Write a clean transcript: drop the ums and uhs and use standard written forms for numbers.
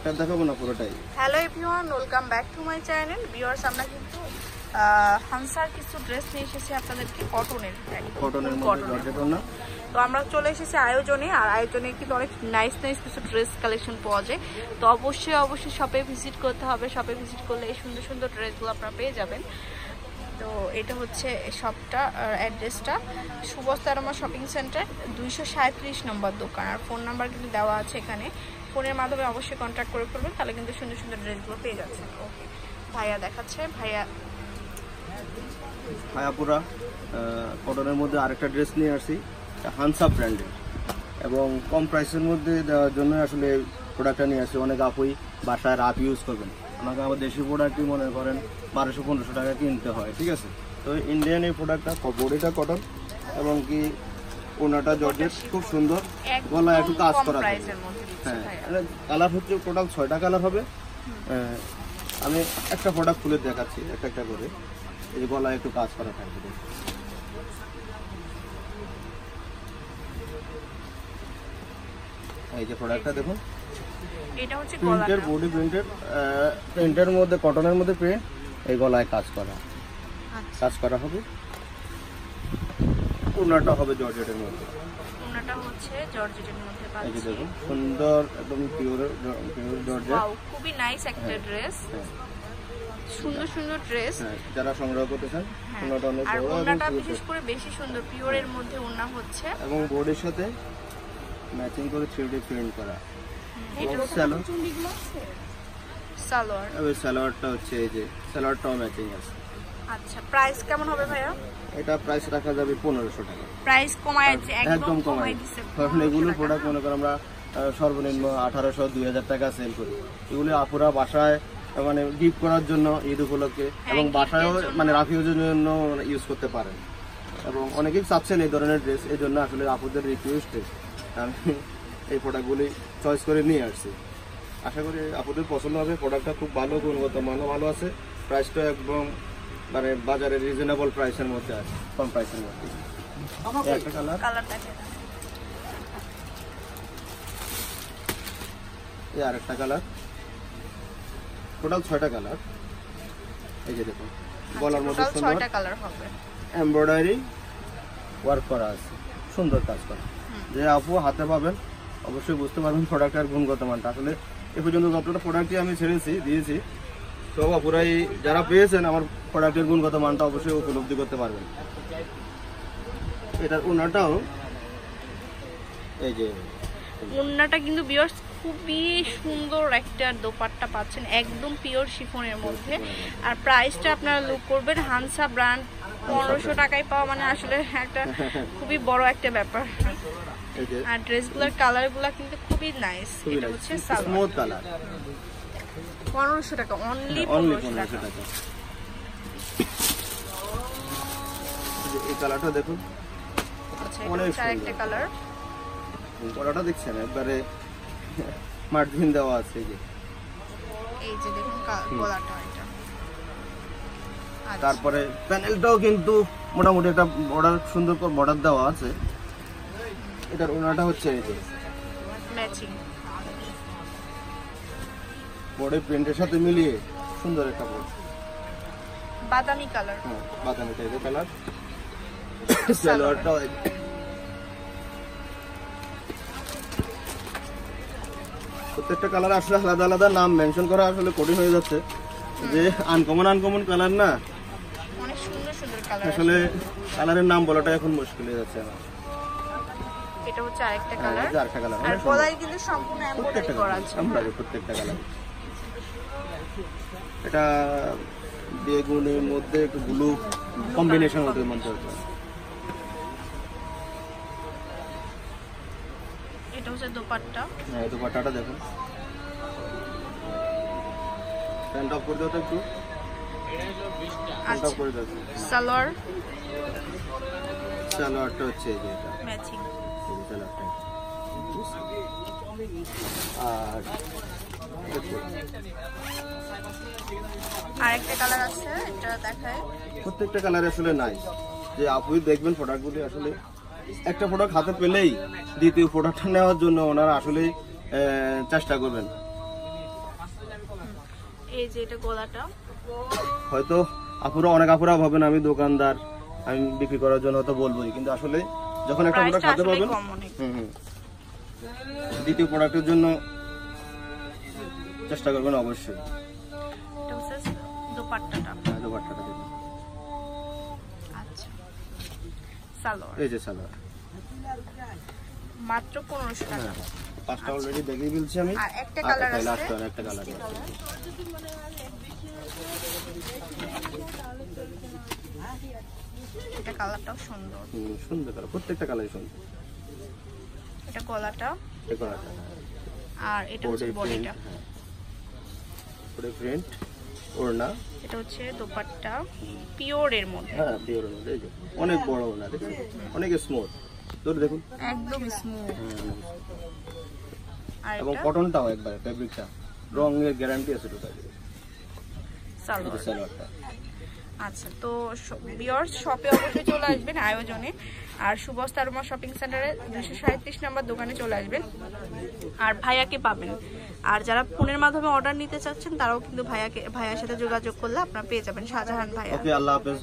একটা দেখাবো না পুরোটাই। Hello everyone, welcome back to my channel. Viewers, আমরা কিন্তু হানসার কিছু ড্রেস নিয়ে এসেছি আপনাদেরকে কটনের মধ্যে জর্জেট ওড়না। তো আমরা চলে এসেছি আয়োজনে, আর আয়োজনে কিন্তু অনেক নাইস কিছু ড্রেস কালেকশন পাওয়া যায়। তো অবশ্যই শপে ভিজিট করতে হবে। শপে ভিজিট করলে এই সুন্দর সুন্দর ড্রেসগুলো আপনারা পেয়ে যাবেন। তো এটা হচ্ছে শপটা, অ্যাড্রেসটা সুবস্তারমা শপিং সেন্টার 237 নম্বর দোকান। আর ফোন নাম্বার কিন্তু দেওয়া আছে এখানে, ফোনের মাধ্যমে অবশ্যই কন্ট্যাক্ট করে করবেন, তাহলে কিন্তু সুন্দর সুন্দর ড্রেসগুলো পেয়ে যাচ্ছেন। ওকে, ভাইয়া দেখাচ্ছে। ভায়াপুরা কটনের মধ্যে আরেকটা ড্রেস নিয়ে আসছি, হানসা ব্র্যান্ডের, এবং কম প্রাইসের মধ্যে দেওয়ার জন্য আসলে প্রোডাক্টটা নিয়ে আসছি। অনেক আপুই বাসায় রাফ ইউজ করবেন, আমাকে আমার দেশি প্রোডাক্টই মনে করেন 1200-1500 টাকা কিনতে হয়, ঠিক আছে। তো ইন্ডিয়ান এই প্রোডাক্টটা, বডিটা কটন এবং কি ওনাটা জর্জেট, খুব সুন্দর, গলায় একটু কাজ করা। হ্যাঁ, কালার হচ্ছে টোটাল 6টা কালার হবে। আমি একটা প্রোডাক্ট খুলে দেখাচ্ছি একটা করে। এই গলায় একটু কাজ করা থাকবে। এই যে প্রোডাক্টটা দেখুন, এটা হচ্ছে প্রিন্টের, বডি প্রিন্টের মধ্যে, কটনের মধ্যে প্রিন্ট, এই গলায় কাজ করা হবে। ওড়নাটা হবে জর্জেটের মধ্যে। ওড়নাটা হচ্ছে জর্জেটের মধ্যে পাচ্ছি। এই যে দেখুন, সুন্দর একদম পিওর জর্জেট। ওয়াও, খুবই নাইস একটা ড্রেস। সুন্দর সুন্দর ড্রেস যারা সংগ্রহ করতে চান, ওড়নাটা অনেক আর বড়, ওড়নাটা বিশেষ করে বেশি সুন্দর, পিওরের মধ্যে ওড়না হচ্ছে এবং বডির সাথে ম্যাচিং করে 3D প্রিন্ট করা। সালোয়ারটা হচ্ছে এই যে সালোয়ারটাও ম্যাচিং আছে। আচ্ছা, প্রাইস কেমন হবে ভাইয়া? এটা প্রাইস রাখা যাবে 1500 টাকা। প্রাইস কমাইছে, একদম কমাই দিছে। কারণ এগুলো প্রোডাক্ট মনে করেন আমরা সর্বনিম্ন 1800-2000 টাকা সেল করি। এগুলো আপুরা বাসায় মানে গিফট করার জন্য ঈদ উপলক্ষে, এবং বাসায়ও মানে রাফ ইউজের জন্য ইউজ করতে পারেন। এবং অনেকেই চাচ্ছেন এই ধরনের ড্রেস, এই জন্য আসলে আপুদের রিকোয়েস্টে আমি এই প্রোডাক্টগুলি চয়েস করে নিয়ে আসছি। আশা করি আপুদের পছন্দ হবে। প্রোডাক্টটা খুব ভালো, গুণগত মানও ভালো আছে, প্রাইসটা একদম মানে বাজারের রিজনেবল প্রাইসের মধ্যে আছে, কম প্রাইসের মধ্যে। একটা কালার, এই আরেকটা কালার, টোটাল 6টা কালার। এই যে দেখুন, গলার মধ্যে সুন্দর 6টা কালার হবে, এমব্রয়ডারি ওয়ার্ক করা আছে, সুন্দর কাজ করা। যে আপু হাতে পাবেন অবশ্যই বুঝতে পারবেন প্রোডাক্টের গুণগত মানটা। আসলে এ পর্যন্ত যতটা প্রোডাক্টই আমি দিয়েছি, সব আপুরাই যারা পেয়েছেন আমার প্রোডাক্টের গুণগত মানটা অবশ্যই উপলব্ধি করতে পারবেন। এটার ওড়নাটাও, এই যে ওড়নাটা কিন্তু ভিউয়ার্স খুবই সুন্দর একটা দোপাট্টা পাচ্ছেন, একদম পিওর শিফনের মধ্যে। আর প্রাইসটা আপনারা লুক করবেন, হানসা ব্র্যান্ড 1500 টাকায় পাওয়া মানে আসলে একটা খুবই বড় একটা ব্যাপার। আর ড্রেসগুলোর কালারগুলো কিন্তু খুবই নাইস। এটা হচ্ছে স্মুথ কালার, 1500 টাকা, অনলি 1500 টাকা। এই কালারটা দেখুন, অনেক সুন্দর একটা কালার। গলাটা দেখছেন একবারে মার্জিন দেওয়া আছে। এই যে দেখুন গলাটা, এটা। তারপরে প্যানেলটাও কিন্তু মোটামুটি একটা বর্ডার, সুন্দর করে বর্ডার দেওয়া আছে। এটার ওড়নাটা হচ্ছে এই যে ম্যাচিং, বডি প্রিন্টের সাথে মিলিয়ে সুন্দর একটা বাদামি কালার, বাদামি টাইপের কালার। সালোয়ারটাও প্রত্যেকটা কালার আসলে আলাদা আলাদা নাম মেনশন করা আসলে কঠিন হয়ে যাচ্ছে, যে আনকমন কালার না, অনেক সুন্দর সুন্দর কালার। আসলে কালারের নাম বলাটা এখন মুশকিল হয়ে যাচ্ছে আমার। এটা হচ্ছে আরেকটা কালার, আরেকটা কালার, আর গলায় কিন্তু সম্পূর্ণ এমব্রয়ডারি করা আছে। প্রত্যেকটা কালার। এটা বেগুনের মধ্যে একটু ব্লু কম্বিনেশন হতে মনে হচ্ছে। এটা হচ্ছে দোপাট্টা। হ্যাঁ, দোপাট্টাটা দেখুন, প্যান্ট অফ করে দাও তো একটু, প্যান্ট অফ করে দাও। সালোয়ারটা হচ্ছে এই যে এটা ম্যাচিং, সালোয়ারটা। আর আরেকটা কালার আছে, এটা দেখায়। প্রত্যেকটা কালার আসলে নাই, যে আপনি দেখবেন প্রোডাক্টগুলি আসলে একটা প্রোডাক্ট হাতে পেলেই দ্বিতীয় প্রোডাক্টটা নেওয়ার জন্য ওনারা আসলে চেষ্টা করবেন। এই যে এটা গলাটা, হয়তো অনেক আপুরা ভাবেন আমি দোকানদার, আমি বিক্রি করার জন্য তো বলবোই, কিন্তু আসলে যখন একটা প্রোডাক্ট হাতে পাবেন, দ্বিতীয় প্রোডাক্টের জন্য চেষ্টা করবেন অবশ্যই। এটা হচ্ছে দোপাট্টাটা। দোপাট্টাটা দেখুন, আচ্ছা সালোয়ার, এই যে সালোয়ার মাত্র 1500 টাকা। পাঁচটা অলরেডি দেখিয়ে ফেলছি আমি, আর একটা কালার আছে, লাস্ট একটা কালার। এটা কালারটাও সুন্দর, সুন্দর কালার, প্রত্যেকটা কালারই সুন্দর। এটা গলাটা, এই কালারটা, আর এটা হচ্ছে বডিটা, প্রিন্ট ওড়না, এটা হচ্ছে দোপাট্টা পিওরের মধ্যে। হ্যাঁ পিওরের মধ্যে, এই যে অনেক বড় ওড়না, দেখুন অনেক স্মুথ, ধরে দেখুন একদম স্মুথ। আর এবং এটা কটনটাও একবার, ফেব্রিকটা রঙের গ্যারান্টি আছে টোটাল। সালোয়ার। সালোয়ারটা আচ্ছা, তো ভিউয়ার্স শপে অবশ্যই চলে আসবেন আয়োজনে, আর সুবস্তা আরোমা শপিং সেন্টারে 237 নম্বর দোকানে চলে আসবেন, আর ভাইয়াকে পাবেন। আর যারা ফোনের মাধ্যমে অর্ডার নিতে চাচ্ছেন তারাও কিন্তু ভাইয়ার সাথে যোগাযোগ করলে আপনারা পেয়ে যাবেন, শাহজাহান ভাইয়া। ওকে, আল্লাহ হাফেজ।